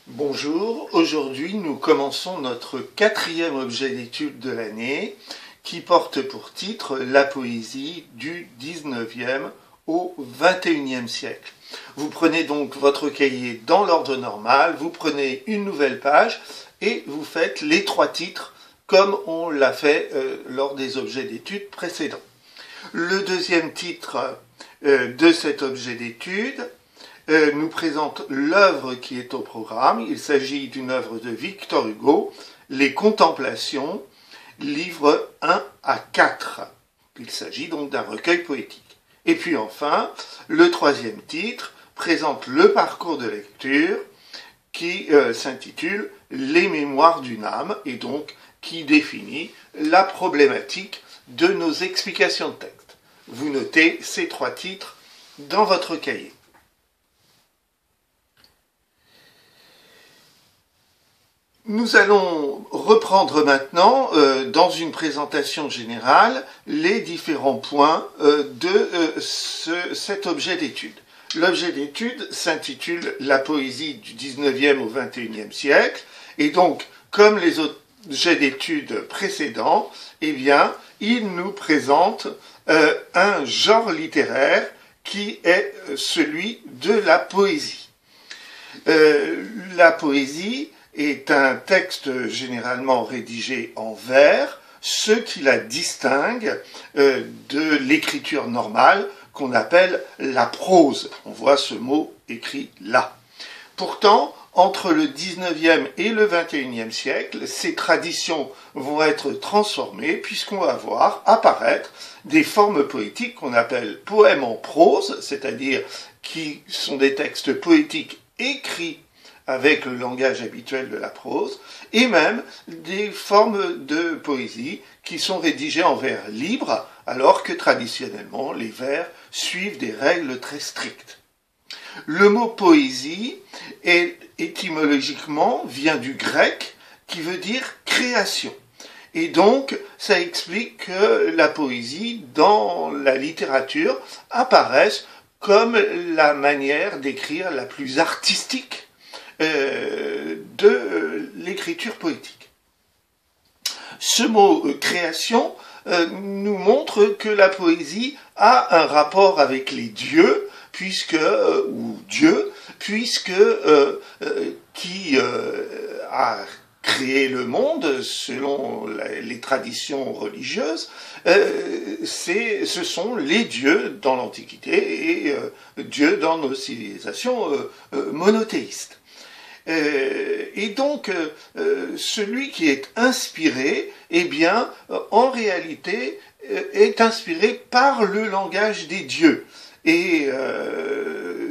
Bonjour, aujourd'hui nous commençons notre quatrième objet d'étude de l'année qui porte pour titre la poésie du 19e au 21e siècle. Vous prenez donc votre cahier dans l'ordre normal, vous prenez une nouvelle page et vous faites les trois titres comme on l'a fait lors des objets d'étude précédents. Le deuxième titre de cet objet d'étude nous présente l'œuvre qui est au programme. Il s'agit d'une œuvre de Victor Hugo, Les Contemplations, livres 1 à 4. Il s'agit donc d'un recueil poétique. Et puis enfin, le troisième titre présente le parcours de lecture qui s'intitule Les Mémoires d'une âme et donc qui définit la problématique de nos explications de texte. Vous notez ces trois titres dans votre cahier. Nous allons reprendre maintenant, dans une présentation générale, les différents points de cet objet d'étude. L'objet d'étude s'intitule « La poésie du 19e au 21e siècle » et donc, comme les objets d'étude précédents, eh bien, il nous présente un genre littéraire qui est celui de la poésie. La poésie est un texte généralement rédigé en vers, ce qui la distingue de l'écriture normale qu'on appelle la prose. On voit ce mot écrit là. Pourtant, entre le 19e et le 21e siècle, ces traditions vont être transformées puisqu'on va voir apparaître des formes poétiques qu'on appelle poèmes en prose, c'est-à-dire qui sont des textes poétiques écrits avec le langage habituel de la prose, et même des formes de poésie qui sont rédigées en vers libres, alors que traditionnellement les vers suivent des règles très strictes. Le mot poésie, étymologiquement, vient du grec, qui veut dire création. Et donc, ça explique que la poésie, dans la littérature, apparaisse comme la manière d'écrire la plus artistique de l'écriture poétique. Ce mot création nous montre que la poésie a un rapport avec les dieux, ou Dieu, qui a créé le monde selon les traditions religieuses, ce sont les dieux dans l'Antiquité et Dieu dans nos civilisations monothéistes. Et donc, celui qui est inspiré, eh bien, en réalité, est inspiré par le langage des dieux. Et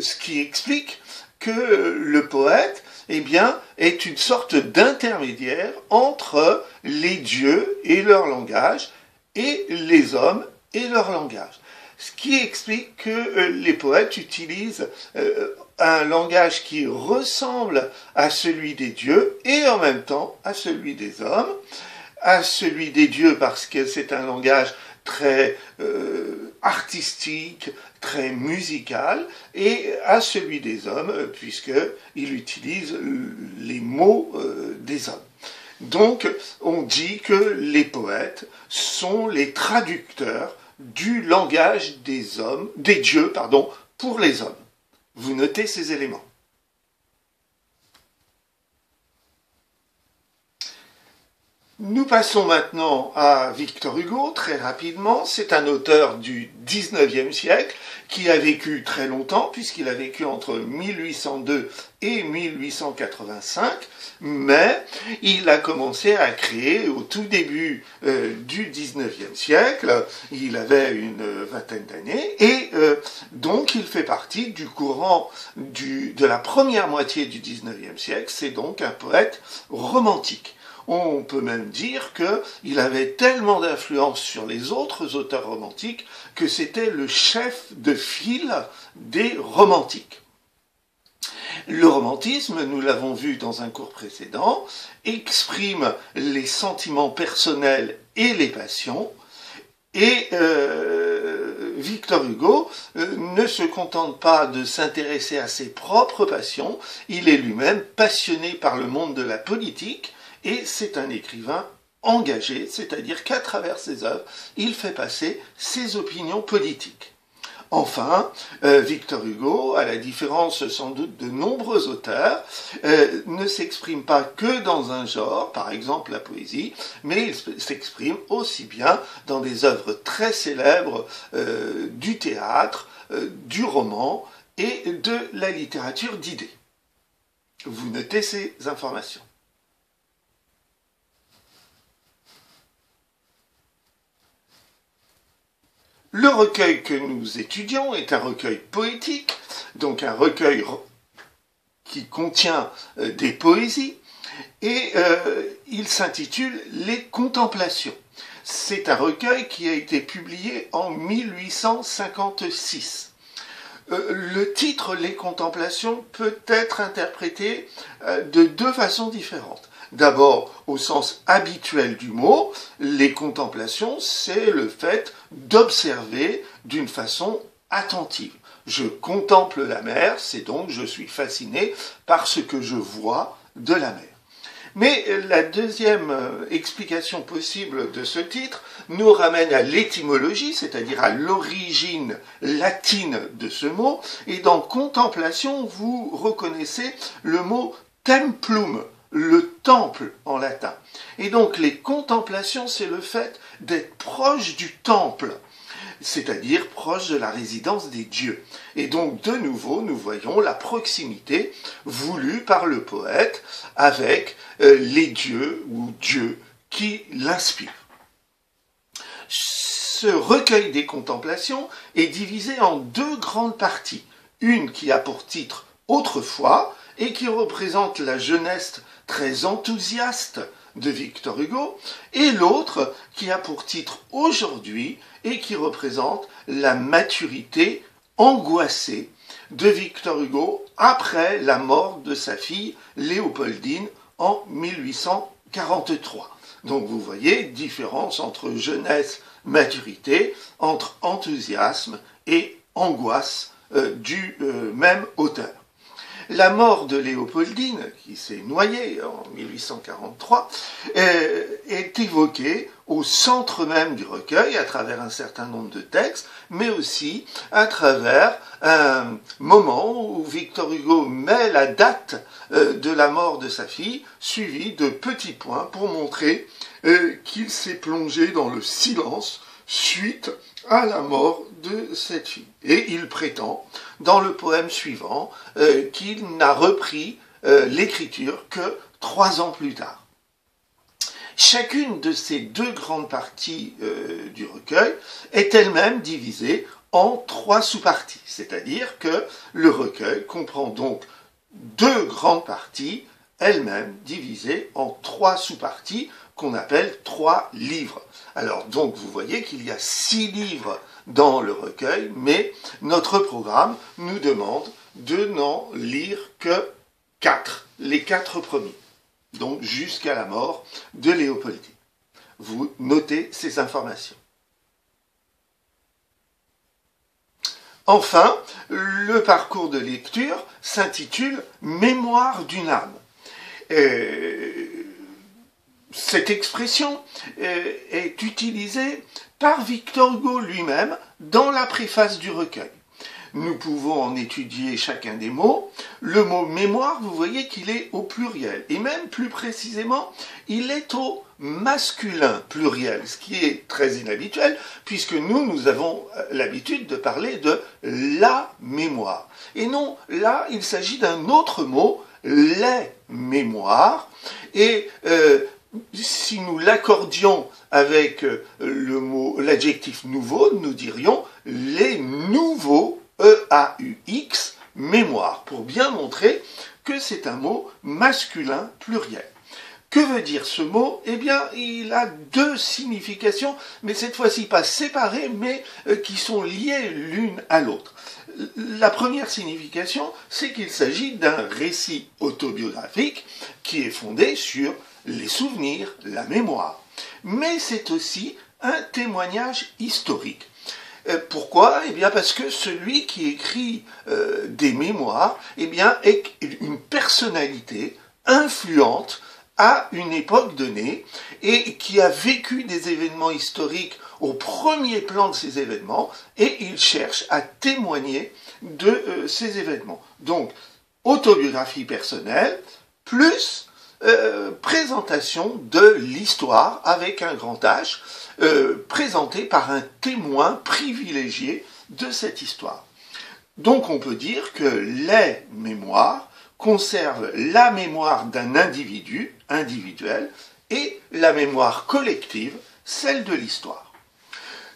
ce qui explique que le poète, eh bien, est une sorte d'intermédiaire entre les dieux et leur langage et les hommes et leur langage. Ce qui explique que les poètes utilisent un langage qui ressemble à celui des dieux et en même temps à celui des hommes, à celui des dieux parce que c'est un langage très artistique, très musical, et à celui des hommes puisqu'il utilise les mots des hommes. Donc on dit que les poètes sont les traducteurs du langage des dieux, pour les hommes. Vous notez ces éléments. Nous passons maintenant à Victor Hugo, très rapidement. C'est un auteur du 19e siècle qui a vécu très longtemps, puisqu'il a vécu entre 1802 et 1885, mais il a commencé à créer au tout début du 19e siècle. Il avait une vingtaine d'années, et donc il fait partie du courant de la première moitié du 19e siècle. C'est donc un poète romantique. On peut même dire qu'il avait tellement d'influence sur les autres auteurs romantiques que c'était le chef de file des romantiques. Le romantisme, nous l'avons vu dans un cours précédent, exprime les sentiments personnels et les passions, et Victor Hugo ne se contente pas de s'intéresser à ses propres passions, il est lui-même passionné par le monde de la politique et c'est un écrivain engagé, c'est-à-dire qu'à travers ses œuvres, il fait passer ses opinions politiques. Enfin, Victor Hugo, à la différence sans doute de nombreux auteurs, ne s'exprime pas que dans un genre, par exemple la poésie, mais il s'exprime aussi bien dans des œuvres très célèbres du théâtre, du roman et de la littérature d'idées. Vous notez ces informations. Le recueil que nous étudions est un recueil poétique, donc un recueil qui contient des poésies, et il s'intitule Les Contemplations. C'est un recueil qui a été publié en 1856. Le titre Les Contemplations peut être interprété de deux façons différentes. D'abord, au sens habituel du mot, les contemplations, c'est le fait d'observer d'une façon attentive. Je contemple la mer, c'est donc je suis fasciné par ce que je vois de la mer. Mais la deuxième explication possible de ce titre nous ramène à l'étymologie, c'est-à-dire à l'origine latine de ce mot, et dans contemplation, vous reconnaissez le mot templum, le temple en latin. Et donc les contemplations, c'est le fait d'être proche du temple, c'est-à-dire proche de la résidence des dieux. Et donc de nouveau, nous voyons la proximité voulue par le poète avec les dieux ou Dieu qui l'inspire. Ce recueil des contemplations est divisé en deux grandes parties. Une qui a pour titre « Autrefois » et qui représente la jeunesse très enthousiaste de Victor Hugo, et l'autre qui a pour titre « Aujourd'hui » et qui représente la maturité angoissée de Victor Hugo après la mort de sa fille Léopoldine en 1843. Donc vous voyez, différence entre jeunesse, maturité, entre enthousiasme et angoisse du même auteur. La mort de Léopoldine, qui s'est noyée en 1843, est évoquée au centre même du recueil à travers un certain nombre de textes, mais aussi à travers un moment où Victor Hugo met la date de la mort de sa fille, suivi de petits points pour montrer qu'il s'est plongé dans le silence suite à la mort de cette fille. Et il prétend, dans le poème suivant, qu'il n'a repris l'écriture que 3 ans plus tard. Chacune de ces deux grandes parties du recueil est elle-même divisée en 3 sous-parties, c'est-à-dire que le recueil comprend donc 2 grandes parties, elles-mêmes divisées en 3 sous-parties, qu'on appelle 3 livres. Alors donc vous voyez qu'il y a 6 livres dans le recueil, mais notre programme nous demande de n'en lire que 4, les 4 premiers, donc jusqu'à la mort de Léopoldine. Vous notez ces informations. Enfin, le parcours de lecture s'intitule « Mémoire d'une âme ». Cette expression est utilisée par Victor Hugo lui-même dans la préface du recueil. Nous pouvons en étudier chacun des mots. Le mot mémoire, vous voyez qu'il est au pluriel. Et même plus précisément, il est au masculin pluriel, ce qui est très inhabituel, puisque nous avons l'habitude de parler de la mémoire. Et non, là, il s'agit d'un autre mot, les mémoires. Et si nous l'accordions avec l'adjectif nouveau, nous dirions les nouveaux, E-A-U-X, mémoire, pour bien montrer que c'est un mot masculin pluriel. Que veut dire ce mot? Eh bien, il a 2 significations, mais cette fois-ci pas séparées, mais qui sont liées l'une à l'autre. La première signification, c'est qu'il s'agit d'un récit autobiographique qui est fondé sur les souvenirs, la mémoire. Mais c'est aussi un témoignage historique. Pourquoi? Eh bien parce que celui qui écrit des mémoires, eh bien, est une personnalité influente à une époque donnée et qui a vécu des événements historiques au premier plan de ces événements et il cherche à témoigner de ces événements. Donc, autobiographie personnelle plus présentation de l'histoire avec un grand H, présentée par un témoin privilégié de cette histoire. Donc on peut dire que les mémoires conservent la mémoire d'un individu, individuel, et la mémoire collective, celle de l'histoire.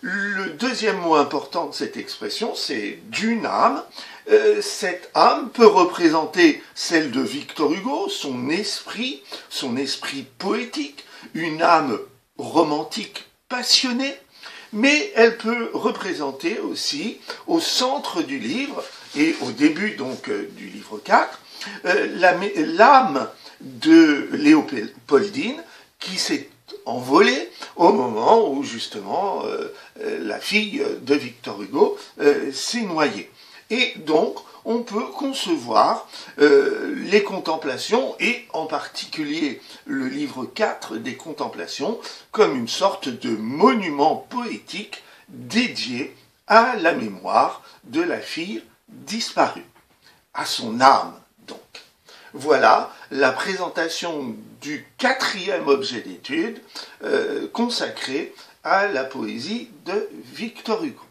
Le deuxième mot important de cette expression, c'est d'une âme. Cette âme peut représenter celle de Victor Hugo, son esprit poétique, une âme romantique passionnée, mais elle peut représenter aussi au centre du livre, et au début donc du livre 4, l'âme de Léopoldine qui s'est envolée au moment où justement la fille de Victor Hugo s'est noyée. Et donc, on peut concevoir les contemplations, et en particulier le livre 4 des contemplations, comme une sorte de monument poétique dédié à la mémoire de la fille disparue, à son âme donc. Voilà la présentation du 4e objet d'étude consacré à la poésie de Victor Hugo.